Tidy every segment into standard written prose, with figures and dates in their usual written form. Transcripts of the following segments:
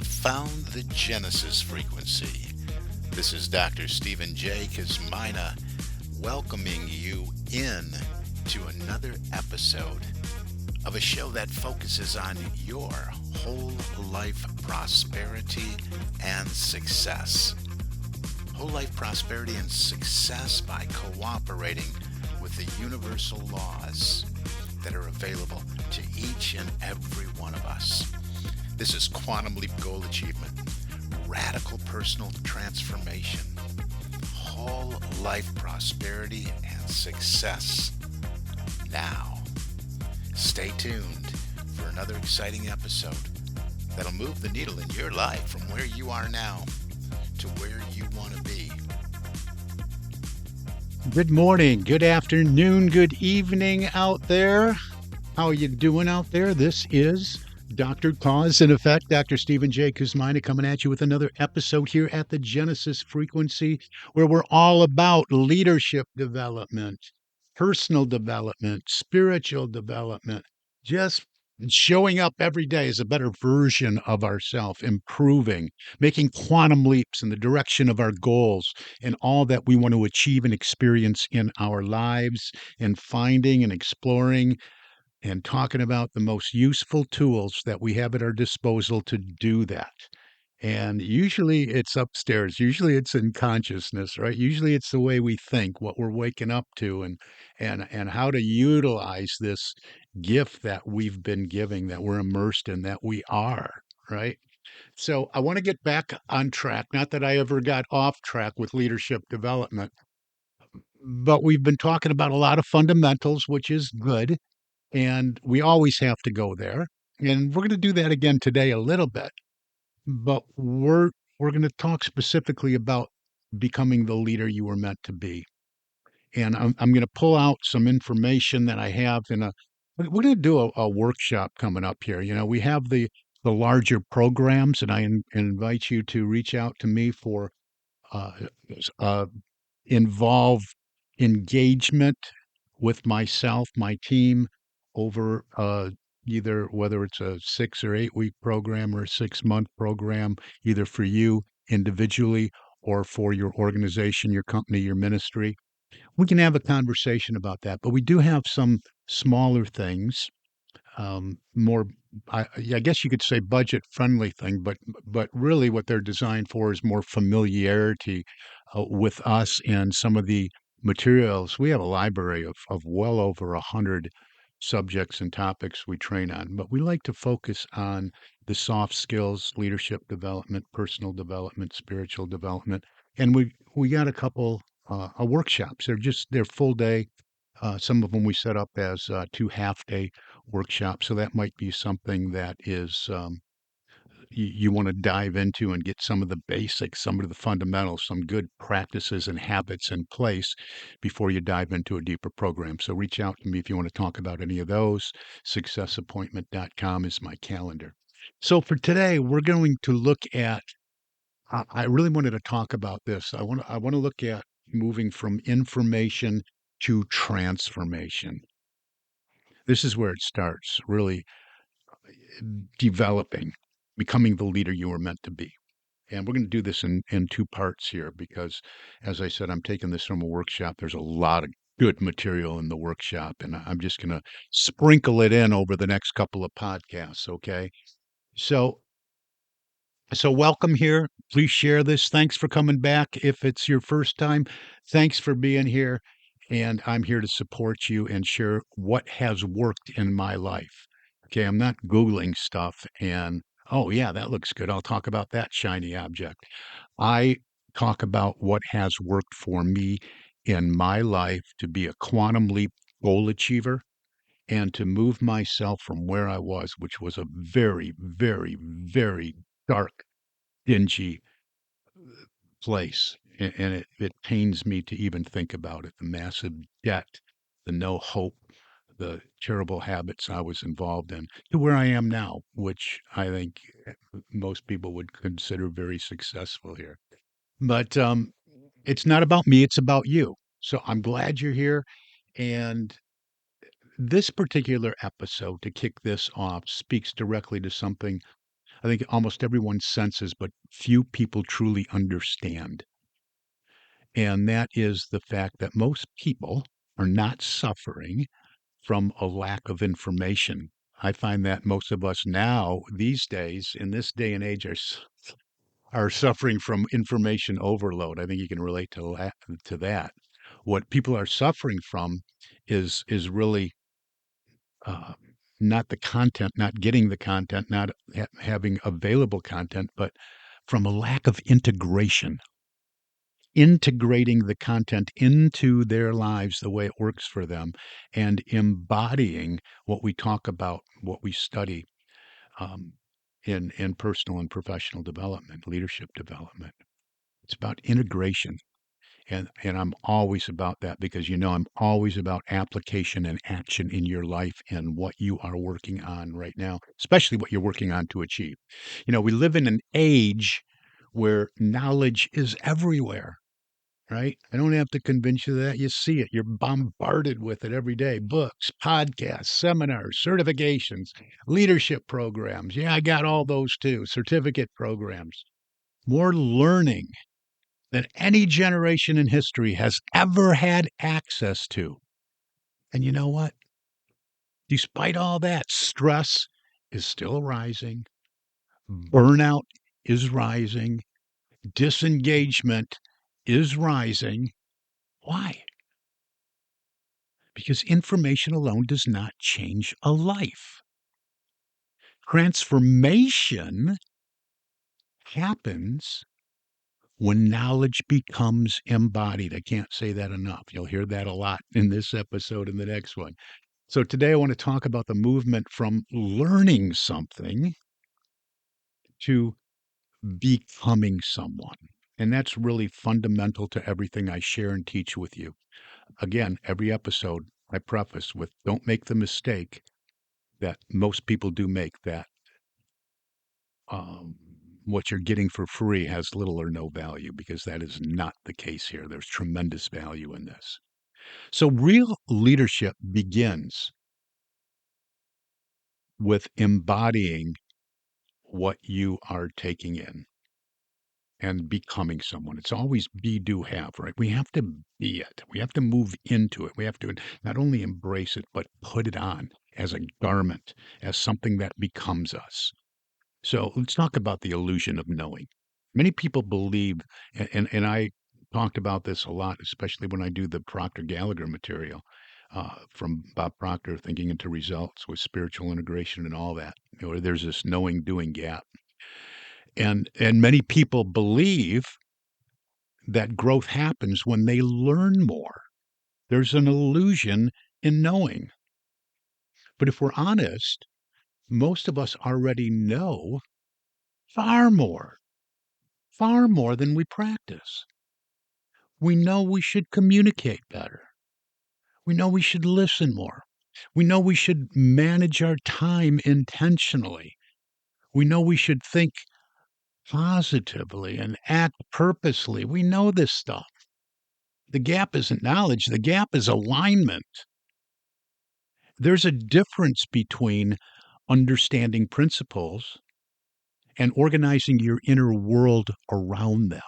have found the Genesis frequency. This is Dr. Stephen J. Kosmyna welcoming you in to another episode of a show that focuses on your whole life prosperity and success. Whole life prosperity and success by cooperating with the universal laws that are available to each and every one of us. This is Quantum Leap Goal Achievement, radical personal transformation, whole life prosperity and success. Now, stay tuned for another exciting episode that'll move the needle in your life from where you are now to where you want to be. Good morning, good afternoon, good evening out there. How are you doing out there? This is Dr. Cause in Effect, Dr. Stephen J. Kosmyna coming at you with another episode here at the Genesis frequency, where we're all about leadership development, personal development, spiritual development, just showing up every day as a better version of ourselves, improving, making quantum leaps in the direction of our goals and all that we want to achieve and experience in our lives, and finding and exploring and talking about the most useful tools that we have at our disposal to do that. And usually it's upstairs. Usually it's in consciousness, right? Usually it's the way we think, what we're waking up to, and how to utilize this gift that we've been giving, that we're immersed in, that we are, right? So I want to get back on track. Not that I ever got off track with leadership development, but we've been talking about a lot of fundamentals, which is good. And we always have to go there. And we're going to do that again today a little bit. But we're going to talk specifically about becoming the leader you were meant to be. And I'm going to pull out some information that I have in a. We're going to do a workshop coming up here. You know, we have the larger programs, and I invite you to reach out to me for uh, uh, involve engagement with myself, my team, over either whether it's a 6 or 8 week program or a 6 month program, either for you individually or for your organization, your company, your ministry. We can have a conversation about that, but we do have some smaller things, more, I guess you could say budget friendly thing, but really what they're designed for is more familiarity with us and some of the materials. We have a library of well over 100 subjects and topics we train on, but we like to focus on the soft skills, leadership development, personal development, spiritual development, and we got a couple workshops. They're full day. Some of them we set up as 2 half-day workshops, so that might be something that is you want to dive into and get some of the basics, some of the fundamentals, some good practices and habits in place before you dive into a deeper program. So reach out to me if you want to talk about any of those. Successappointment.com is my calendar. So for today, we're going to look at. I really wanted to talk about this. I want to look at moving from information to transformation. This is where it starts, really developing, becoming the leader you were meant to be. And we're going to do this in 2 parts here because, as I said, I'm taking this from a workshop. There's a lot of good material in the workshop, and I'm just going to sprinkle it in over the next couple of podcasts. Okay. So, so welcome here. Please share this. Thanks for coming back. If it's your first time, thanks for being here. And I'm here to support you and share what has worked in my life. Okay, I'm not Googling stuff and, oh, yeah, that looks good. I'll talk about that shiny object. I talk about what has worked for me in my life to be a quantum leap goal achiever and to move myself from where I was, which was a very, very, very dark, dingy place. And it pains me to even think about it. The massive debt, the no hope, the terrible habits I was involved in, to where I am now, which I think most people would consider very successful here. But it's not about me, it's about you. So I'm glad you're here. And this particular episode, to kick this off, speaks directly to something I think almost everyone senses, but few people truly understand. And that is the fact that most people are not suffering from a lack of information. I find that most of us now, these days, in this day and age, are suffering from information overload. I think you can relate to that. What people are suffering from is really uh, not the content, not getting the content, not having available content, but from a lack of integration, integrating the content into their lives the way it works for them, and embodying what we talk about, what we study um, in personal and professional development, leadership development. It's about integration. And I'm always about that because I'm always about application and action in your life and what you are working on right now, especially what you're working on to achieve. We live in an age where knowledge is everywhere, right? I don't have to convince you of that. You see it. You're bombarded with it every day. Books, podcasts, seminars, certifications, leadership programs. Yeah, I got all those too. Certificate programs. More learning than any generation in history has ever had access to. And you know what? Despite all that, stress is still rising, burnout is rising, disengagement is rising. Why? Because information alone does not change a life. Transformation happens when knowledge becomes embodied. I can't say that enough. You'll hear that a lot in this episode and the next one. So today I want to talk about the movement from learning something to becoming someone. And that's really fundamental to everything I share and teach with you. Again, every episode I preface with don't make the mistake that most people do make, that um, what you're getting for free has little or no value, because that is not the case here. There's tremendous value in this. So real leadership begins with embodying what you are taking in and becoming someone. It's always be, do, have, right? We have to be it. We have to move into it. We have to not only embrace it, but put it on as a garment, as something that becomes us. So let's talk about the illusion of knowing. Many people believe, and I talked about this a lot, especially when I do the Proctor Gallagher material from Bob Proctor, Thinking into Results with spiritual integration and all that. There's this knowing doing gap. And many people believe that growth happens when they learn more. There's an illusion in knowing. But if we're honest, most of us already know far far more than we practice. We know we should communicate better. We know we should listen more. We know we should manage our time intentionally. We know we should think positively and act purposely. We know this stuff. The gap isn't knowledge, the gap is alignment. There's a difference between understanding principles and organizing your inner world around them.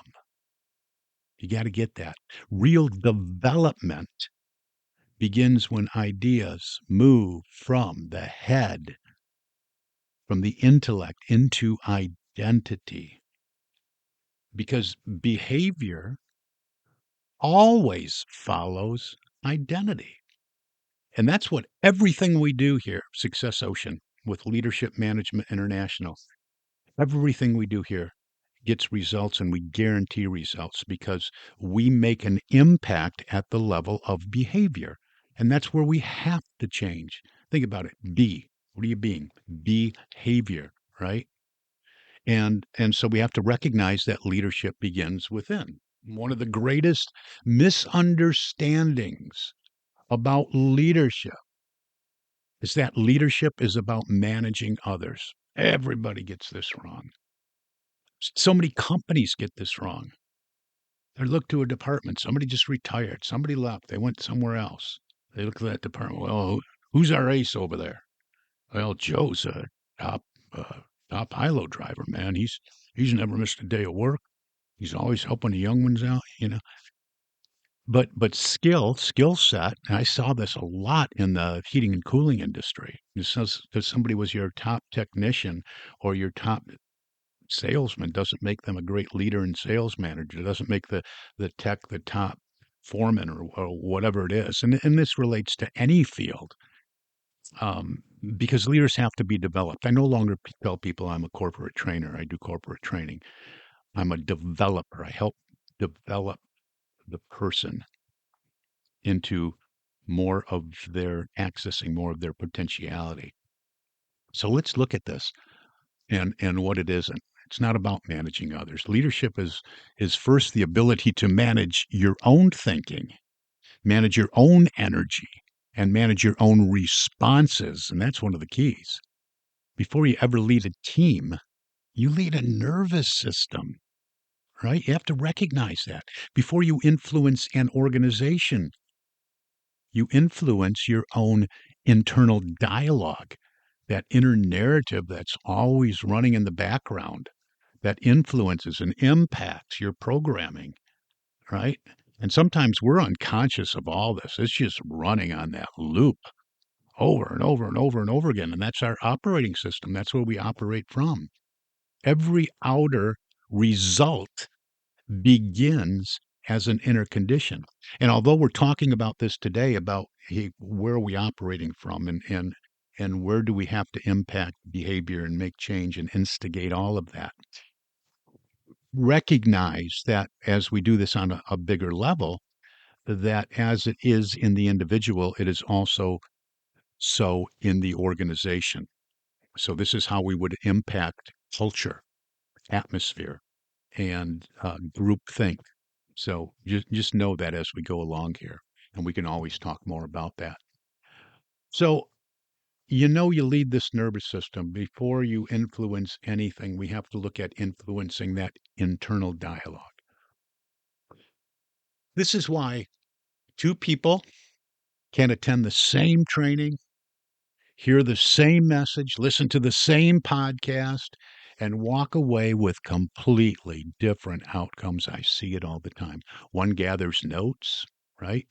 You got to get that. Real development begins when ideas move from the head, from the intellect into identity. Because behavior always follows identity. And that's what everything we do here, Success Ocean, with Leadership Management International, everything we do here gets results, and we guarantee results because we make an impact at the level of behavior. And that's where we have to change. Think about it. Be. What are you being? Behavior, right? And so we have to recognize that leadership begins within. One of the greatest misunderstandings about leadership is that leadership is about managing others. Everybody gets this wrong. So many companies get this wrong. They look to a department. Somebody just retired. Somebody left. They went somewhere else. They look at that department. Well, who's our ace over there? Well, Joe's a top top high-low driver, man. He's never missed a day of work. He's always helping the young ones out, you know. But skill set, and I saw this a lot in the heating and cooling industry. Because somebody was your top technician or your top salesman doesn't make them a great leader and sales manager. It doesn't make the tech the top foreman or whatever it is. And this relates to any field, um, because leaders have to be developed. I no longer tell people I'm a corporate trainer. I do corporate training. I'm a developer. I help develop the person into more of their accessing more of their potentiality. So let's look at this and what it isn't. It's not about managing others. Leadership is first the ability to manage your own thinking, manage your own energy, and manage your own responses. And that's one of the keys. Before you ever lead a team, you lead a nervous system, right? You have to recognize that. Before you influence an organization, you influence your own internal dialogue, that inner narrative that's always running in the background that influences and impacts your programming, right? And sometimes we're unconscious of all this. It's just running on that loop over and over and over and over again. And that's our operating system. That's where we operate from. Every outer result begins as an inner condition. And although we're talking about this today, about hey, where are we operating from and where do we have to impact behavior and make change and instigate all of that, recognize that as we do this on a bigger level, that as it is in the individual, it is also so in the organization. So this is how we would impact culture, atmosphere, and group think. So just know that as we go along here, and we can always talk more about that. So you lead this nervous system. Before you influence anything, we have to look at influencing that internal dialogue. This is why two people can attend the same training, hear the same message, listen to the same podcast, and walk away with completely different outcomes. I see it all the time. One gathers notes, right?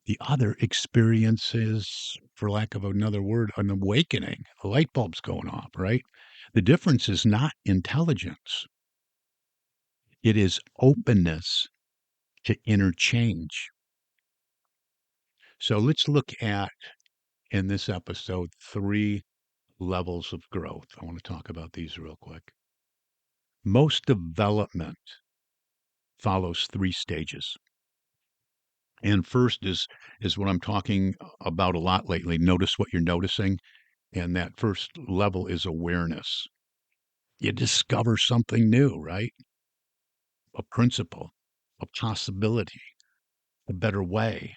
The other experiences, for lack of another word, an awakening. A light bulb's going off, right? The difference is not intelligence, it is openness to interchange. So let's look at, in this episode, three levels of growth. I want to talk about these real quick. Most development follows three stages. And first is what I'm talking about a lot lately. Notice what you're noticing. And that first level is awareness. You discover something new, right? A principle, a possibility, a better way.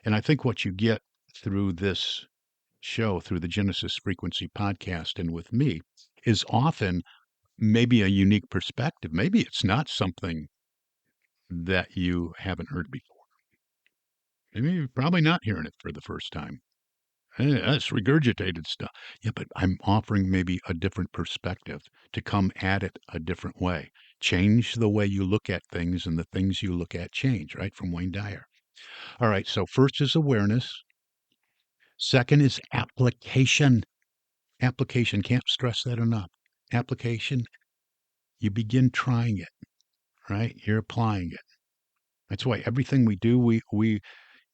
And I think what you get through this show, through the Genesis Frequency podcast and with me, is often maybe a unique perspective. Maybe it's not something that you haven't heard before. Maybe you're probably not hearing it for the first time. That's regurgitated stuff. Yeah, but I'm offering maybe a different perspective to come at it a different way. Change the way you look at things, and the things you look at change, right? From Wayne Dyer. All right, so first is awareness. Second is application. Application, can't stress that enough. Application, you begin trying it, right? You're applying it. That's why everything we do, we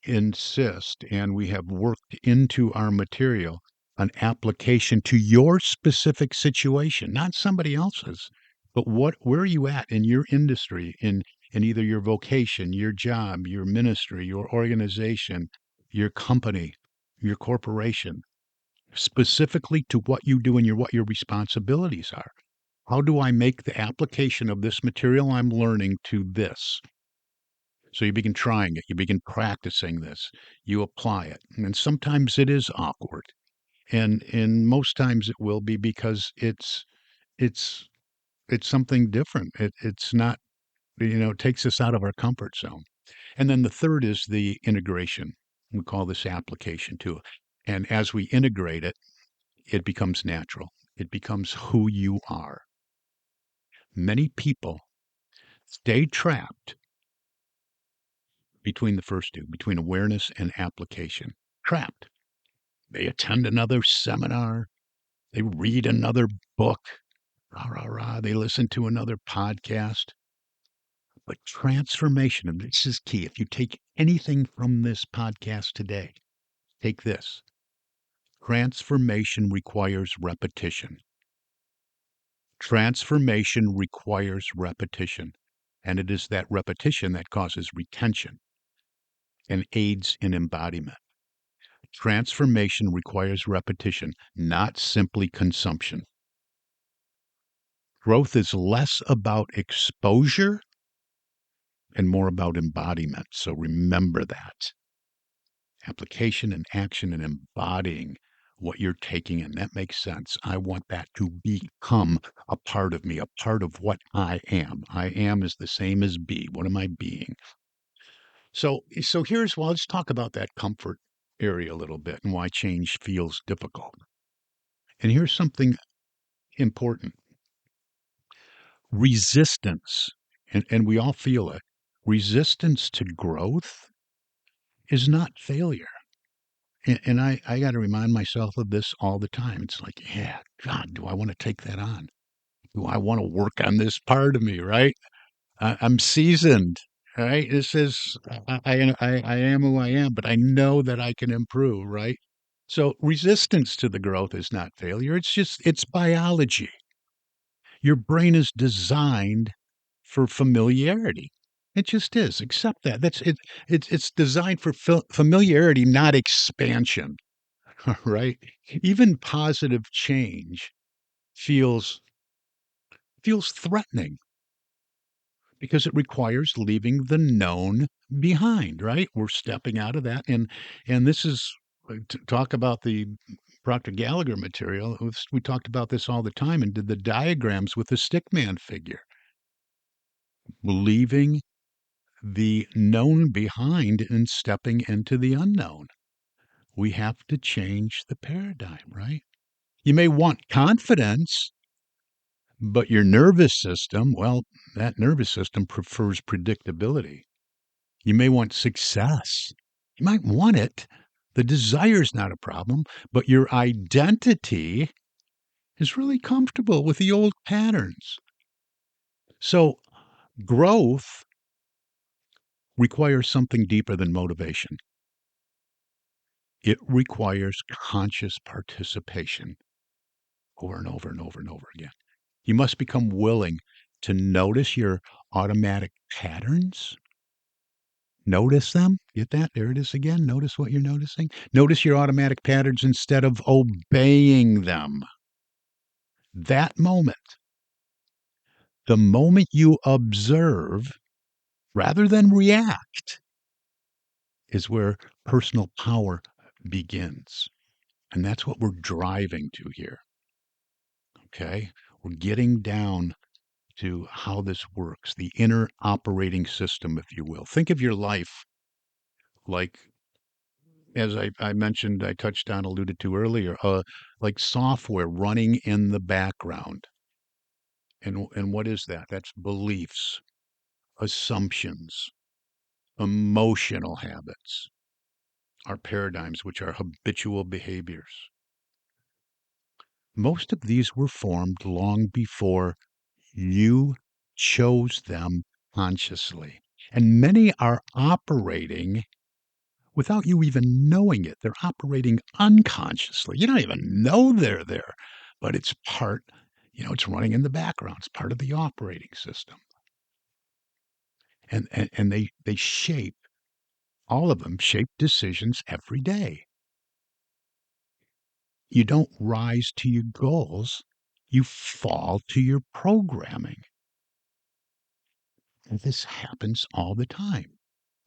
insist and we have worked into our material an application to your specific situation, not somebody else's. But where are you at in your industry, in either your vocation, your job, your ministry, your organization, your company, your corporation, specifically to what you do and what your responsibilities are. How do I make the application of this material I'm learning to this? So you begin trying it, you begin practicing this, you apply it. And sometimes it is awkward. And most times it will be because it's it's something different. It's not, it takes us out of our comfort zone. And then the third is the integration. We call this application too. And as we integrate it, it becomes natural. It becomes who you are. Many people stay trapped between the first two, between awareness and application. Trapped. They attend another seminar, they read another book, rah, rah, rah. They listen to another podcast. But transformation, and this is key. If you take anything from this podcast today, take this. Transformation requires repetition. Transformation requires repetition. And it is that repetition that causes retention and aids in embodiment. Transformation requires repetition, not simply consumption. Growth is less about exposure and more about embodiment. So remember that. Application and action and embodying what you're taking in. That makes sense. I want that to become a part of me, a part of what I am. I am is the same as be. What am I being? So here's, well, let's talk about that comfort area a little bit and why change feels difficult. And here's something important. Resistance, and we all feel it. Resistance to growth is not failure. And I got to remind myself of this all the time. It's like, yeah, God, do I want to take that on? Do I want to work on this part of me, right? I'm seasoned, right? This is, I am who I am, but I know that I can improve, right? So resistance to the growth is not failure. It's biology. Your brain is designed for familiarity. It just is. Accept that. That's it. It's designed for familiarity, not expansion. Right? Even positive change feels threatening because it requires leaving the known behind, right? We're stepping out of that, and this is talk about the Proctor Gallagher material. We talked about this all the time and did the diagrams with the stickman figure, leaving the known behind and stepping into the unknown. We have to change the paradigm, right? You may want confidence, but your nervous system, well, that nervous system prefers predictability. You may want success. You might want it. The desire is not a problem, but your identity is really comfortable with the old patterns. So growth requires something deeper than motivation. It requires conscious participation over and over and over and over again. You must become willing to notice your automatic patterns. Notice them. Get that? There it is again. Notice what you're noticing. Notice your automatic patterns instead of obeying them. That moment, the moment you observe rather than react, is where personal power begins. And that's what we're driving to here. Okay? We're getting down to how this works, the inner operating system, if you will. Think of your life like, as I mentioned, I touched on, alluded to earlier, like software running in the background. And what is that? That's beliefs, assumptions, emotional habits, our paradigms, which are habitual behaviors. Most of these were formed long before you chose them consciously. And many are operating without you even knowing it. They're operating unconsciously. You don't even know they're there, but it's part, it's running in the background. It's part of the operating system. And they shape, all of them shape decisions every day. You don't rise to your goals, you fall to your programming. And this happens all the time.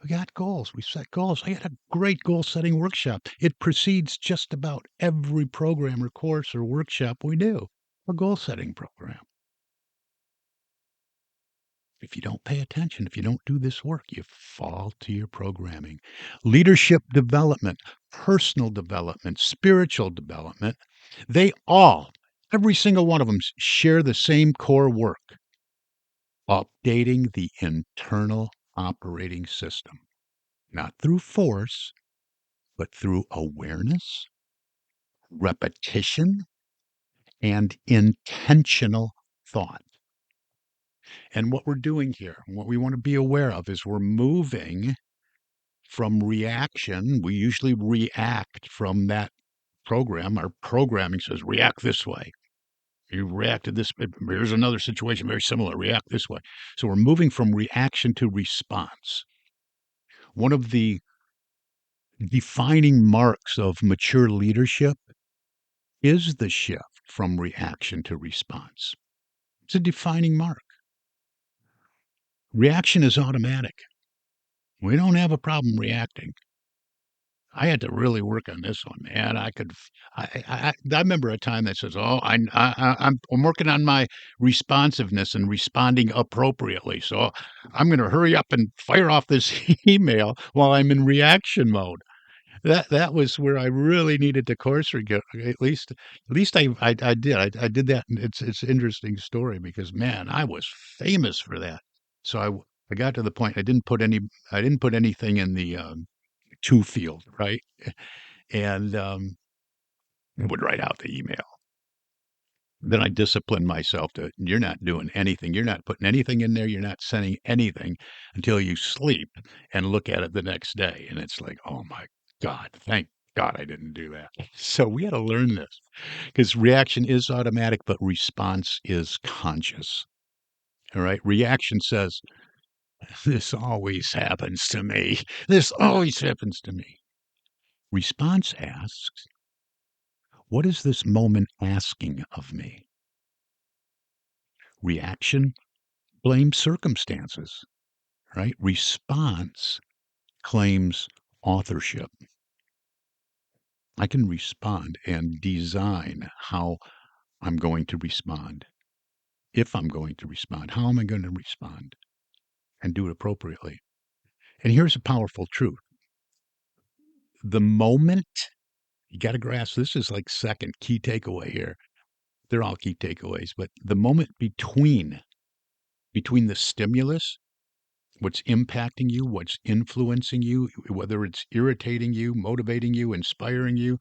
We got goals. We set goals. I had a great goal setting workshop. It precedes just about every program or course or workshop we do. A goal setting program. If you don't pay attention, if you don't do this work, you fall to your programming. Leadership development, personal development, spiritual development, they all Every single one of them share the same core work, updating the internal operating system, not through force, but through awareness, repetition, and intentional thought. And what we're doing here, what we want to be aware of is we're moving from reaction. We usually react from that program. Our programming says react this way. You reacted this. Here's another situation very similar. React this way. So we're moving from reaction to response. One of the defining marks of mature leadership is the shift from reaction to response. It's a defining mark. Reaction is automatic. We don't have a problem reacting. I had to really work on this one, man. I remember a time that says, "Oh, I'm working on my responsiveness and responding appropriately. So I'm going to hurry up and fire off this email while I'm in reaction mode." That was where I really needed to course at least I did. I did that. And it's an interesting story because man, I was famous for that. So I got to the point I didn't put anything in the to field, right? And would write out the email. Then I disciplined myself to, you're not doing anything. You're not putting anything in there. You're not sending anything until you sleep and look at it the next day. And it's like, oh my God, thank God I didn't do that. So we had to learn this because reaction is automatic, but response is conscious. All right. Reaction says, this always happens to me. This always happens to me. Response asks, what is this moment asking of me? Reaction blames circumstances, right? Response claims authorship. I can respond and design how I'm going to respond. If I'm going to respond, how am I going to respond and do it appropriately? And here's a powerful truth. The moment, you got to grasp this is like second key takeaway here. They're all key takeaways, but the moment between the stimulus, what's impacting you, what's influencing you, whether it's irritating you, motivating you, inspiring you,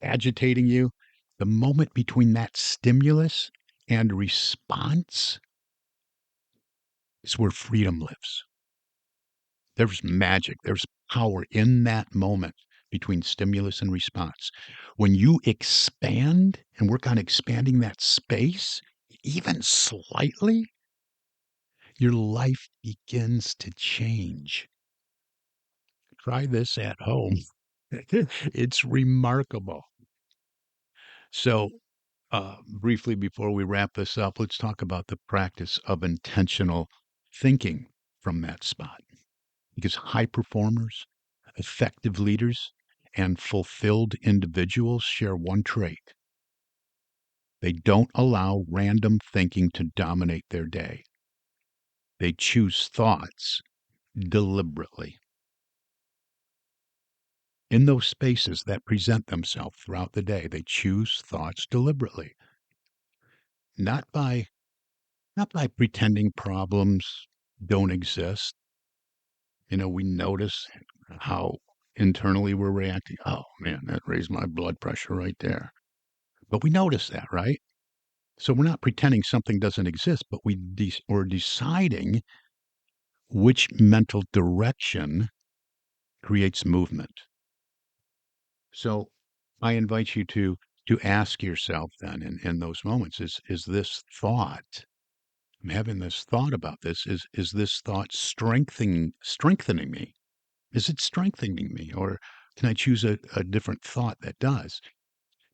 agitating you, the moment between that stimulus and response is where freedom lives. There's magic, there's power in that moment between stimulus and response. When you expand and work on expanding that space, even slightly, your life begins to change. Try this at home. It's remarkable. So, briefly before we wrap this up, let's talk about the practice of intentional thinking from that spot. Because high performers, effective leaders, and fulfilled individuals share one trait. They don't allow random thinking to dominate their day. They choose thoughts deliberately. In those spaces that present themselves throughout the day, they choose thoughts deliberately, not by pretending problems don't exist. We notice how internally we're reacting. Oh man, that raised my blood pressure right there. But we notice that, right? So we're not pretending something doesn't exist, but we're deciding which mental direction creates movement. So I invite you to ask yourself then in those moments, is this thought, I'm having this thought about this, is this thought strengthening me? Is it strengthening me? Or can I choose a different thought that does?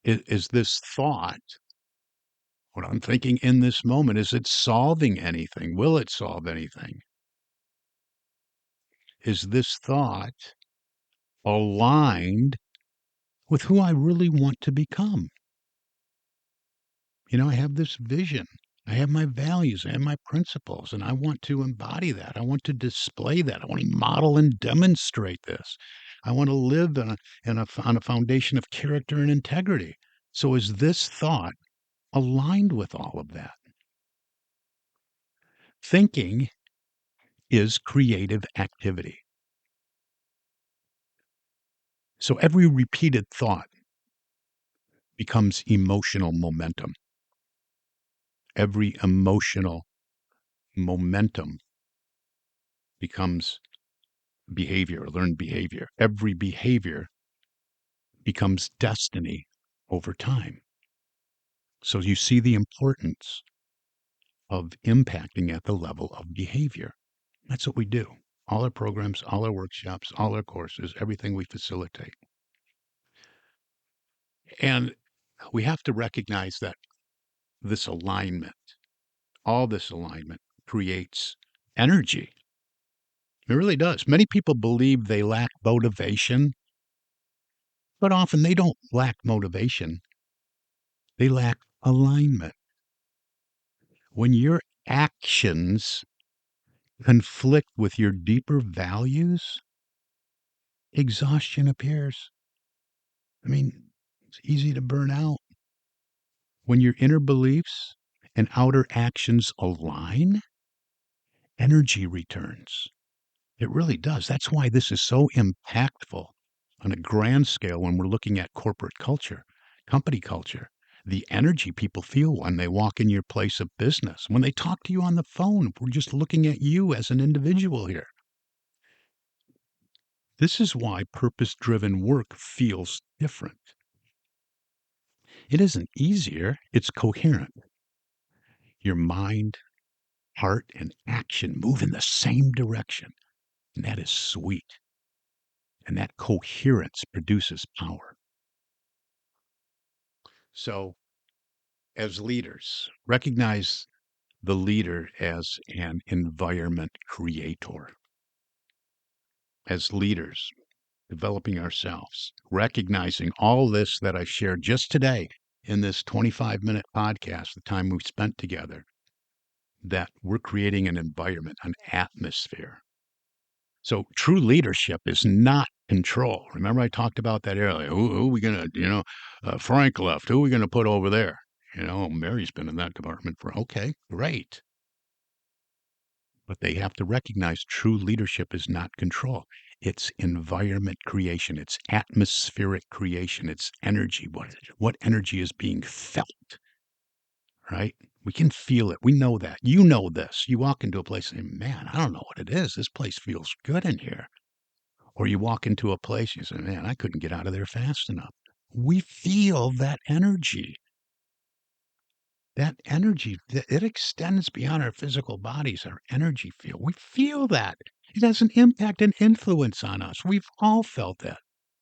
Is this thought, what I'm thinking in this moment, is it solving anything? Will it solve anything? Is this thought aligned with who I really want to become? I have this vision. I have my values. I have my principles, and I want to embody that. I want to display that. I want to model and demonstrate this. I want to live on a foundation of character and integrity. So, is this thought aligned with all of that. Thinking is creative activity. So every repeated thought becomes emotional momentum. Every emotional momentum becomes behavior, learned behavior. Every behavior becomes destiny over time. So you see the importance of impacting at the level of behavior. That's what we do. All our programs, all our workshops, all our courses, everything we facilitate. And we have to recognize that this alignment, all this alignment creates energy. It really does. Many people believe they lack motivation, but often they don't lack motivation. They lack alignment. When your actions conflict with your deeper values, exhaustion appears. I mean, it's easy to burn out. When your inner beliefs and outer actions align, energy returns. It really does. That's why this is so impactful on a grand scale when we're looking at corporate culture, company culture. The energy people feel when they walk in your place of business, when they talk to you on the phone, we're just looking at you as an individual here. This is why purpose driven work feels different. It isn't easier, it's coherent. Your mind, heart, and action move in the same direction, and that is sweet. And that coherence produces power. So, as leaders, recognize the leader as an environment creator. As leaders, developing ourselves, recognizing all this that I shared just today in this 25-minute podcast, the time we've spent together, that we're creating an environment, an atmosphere. So true leadership is not control. Remember I talked about that earlier. Who are we going to, Frank left. Who are we going to put over there? Mary's been in that department for, okay, great. But they have to recognize true leadership is not control. It's environment creation. It's atmospheric creation. It's energy. What energy is being felt, right? We can feel it. We know that. You know this. You walk into a place and say, man, I don't know what it is. This place feels good in here. Or you walk into a place, you say, man, I couldn't get out of there fast enough. We feel that energy. That energy, it extends beyond our physical bodies, our energy field. We feel that. It has an impact and influence on us. We've all felt that.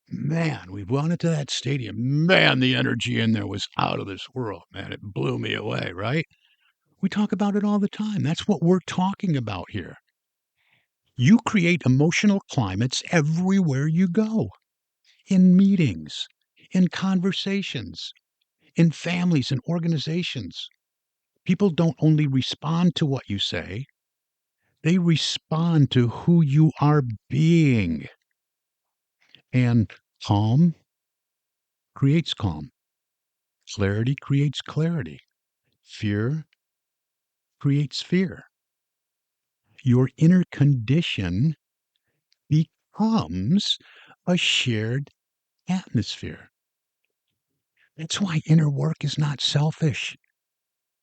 Man, we went into that stadium. Man, the energy in there was out of this world. Man, it blew me away, right? We talk about it all the time. That's what we're talking about here. You create emotional climates everywhere you go. In meetings, in conversations, in families and organizations. People don't only respond to what you say, they respond to who you are being. And calm creates calm. Clarity creates clarity. Fear creates fear. Your inner condition becomes a shared atmosphere. That's why inner work is not selfish.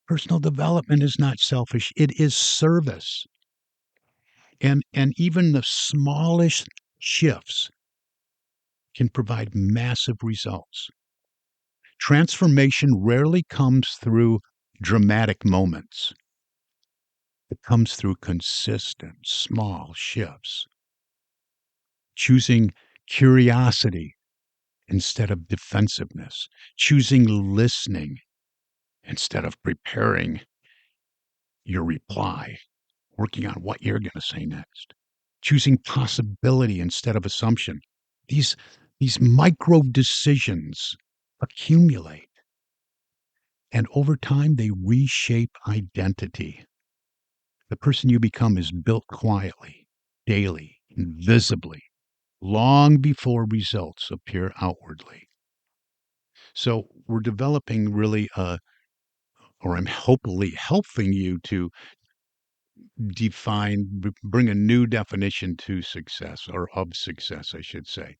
Personal development is not selfish. It is service. And even the smallest shifts can provide massive results. Transformation rarely comes through dramatic moments. It comes through consistent, small shifts. Choosing curiosity instead of defensiveness. Choosing listening instead of preparing your reply. Working on what you're going to say next. Choosing possibility instead of assumption. These micro decisions accumulate, and over time they reshape identity. The person you become is built quietly, daily, invisibly, long before results appear outwardly. So we're developing really or I'm hopefully helping you to bring a new definition to success, or of success, I should say.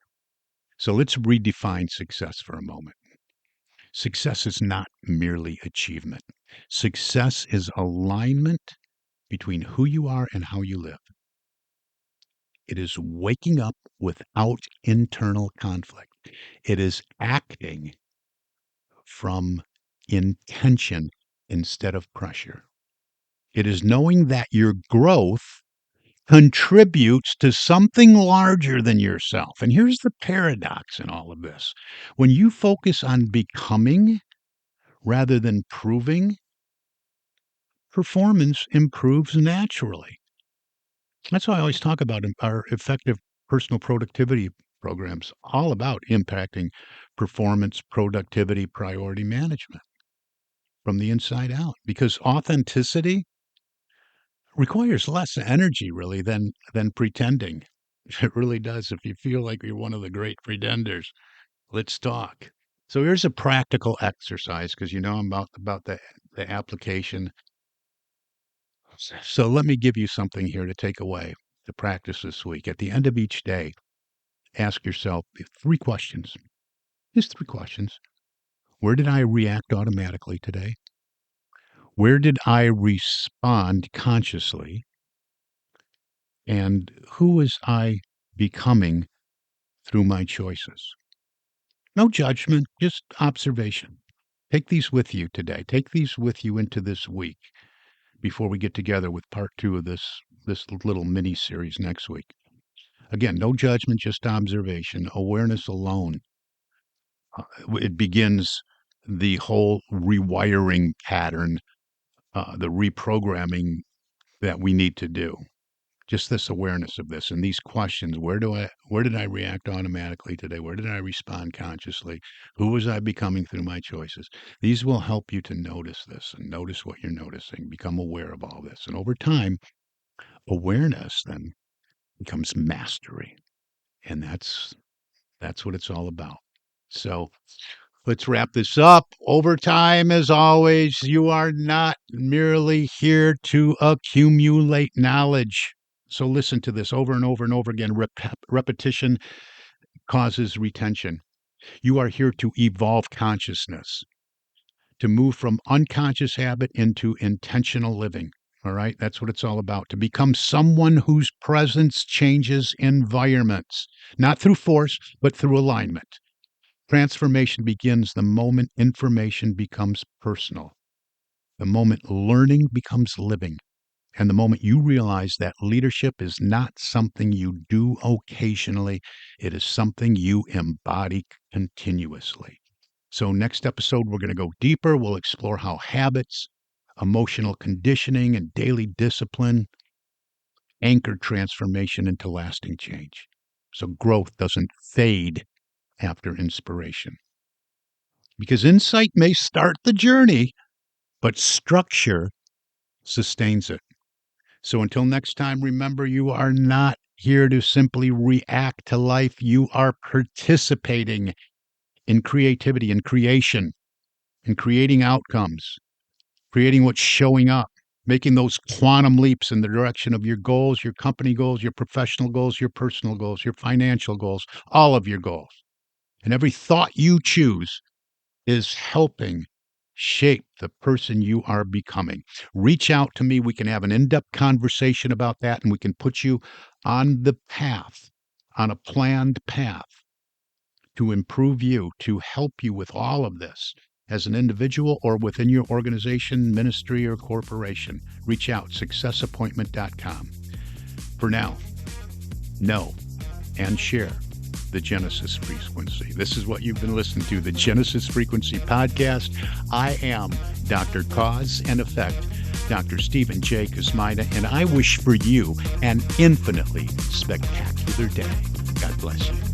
So let's redefine success for a moment. Success is not merely achievement. Success is alignment between who you are and how you live. It is waking up without internal conflict. It is acting from intention instead of pressure. It is knowing that your growth contributes to something larger than yourself. And here's the paradox in all of this. When you focus on becoming rather than proving, performance improves naturally. That's why I always talk about our effective personal productivity programs, all about impacting performance, productivity, priority management from the inside out. Because authenticity requires less energy, really, than pretending. It really does. If you feel like you're one of the great pretenders, let's talk. So here's a practical exercise, because I'm about the application. So let me give you something here to take away, to practice this week. At the end of each day, ask yourself 3 questions. Just 3 questions. Where did I react automatically today? Where did I respond consciously? And who was I becoming through my choices? No judgment, just observation. Take these with you today. Take these with you into this week before we get together with part 2 of this little mini series next week. Again, no judgment, just observation. Awareness alone. It begins the whole rewiring pattern, the reprogramming that we need to do. Just this awareness of this and these questions. Where did I react automatically today? Where did I respond consciously? Who was I becoming through my choices? These will help you to notice this and notice what you're noticing, become aware of all this. And over time, awareness then becomes mastery. And that's what it's all about. So let's wrap this up. Overtime, as always, you are not merely here to accumulate knowledge. So listen to this over and over and over again. Repetition causes retention. You are here to evolve consciousness, to move from unconscious habit into intentional living. All right, that's what it's all about. To become someone whose presence changes environments, not through force, but through alignment. Transformation begins the moment information becomes personal, the moment learning becomes living, and the moment you realize that leadership is not something you do occasionally, it is something you embody continuously. So, next episode, we're going to go deeper. We'll explore how habits, emotional conditioning, and daily discipline anchor transformation into lasting change. So, growth doesn't fade after inspiration. Because insight may start the journey, but structure sustains it. So until next time, remember, you are not here to simply react to life. You are participating in creativity and creation, and creating outcomes, creating what's showing up, making those quantum leaps in the direction of your goals, your company goals, your professional goals, your personal goals, your financial goals, all of your goals. And every thought you choose is helping shape the person you are becoming. Reach out to me. We can have an in-depth conversation about that, and we can put you on the path, on a planned path to improve you, to help you with all of this as an individual or within your organization, ministry, or corporation. Reach out, successappointment.com. For now, know and share the Genesis Frequency. This is what you've been listening to, the Genesis Frequency Podcast. I am Dr. Cause and Effect, Dr. Stephen J. Kosmyna, and I wish for you an infinitely spectacular day. God bless you.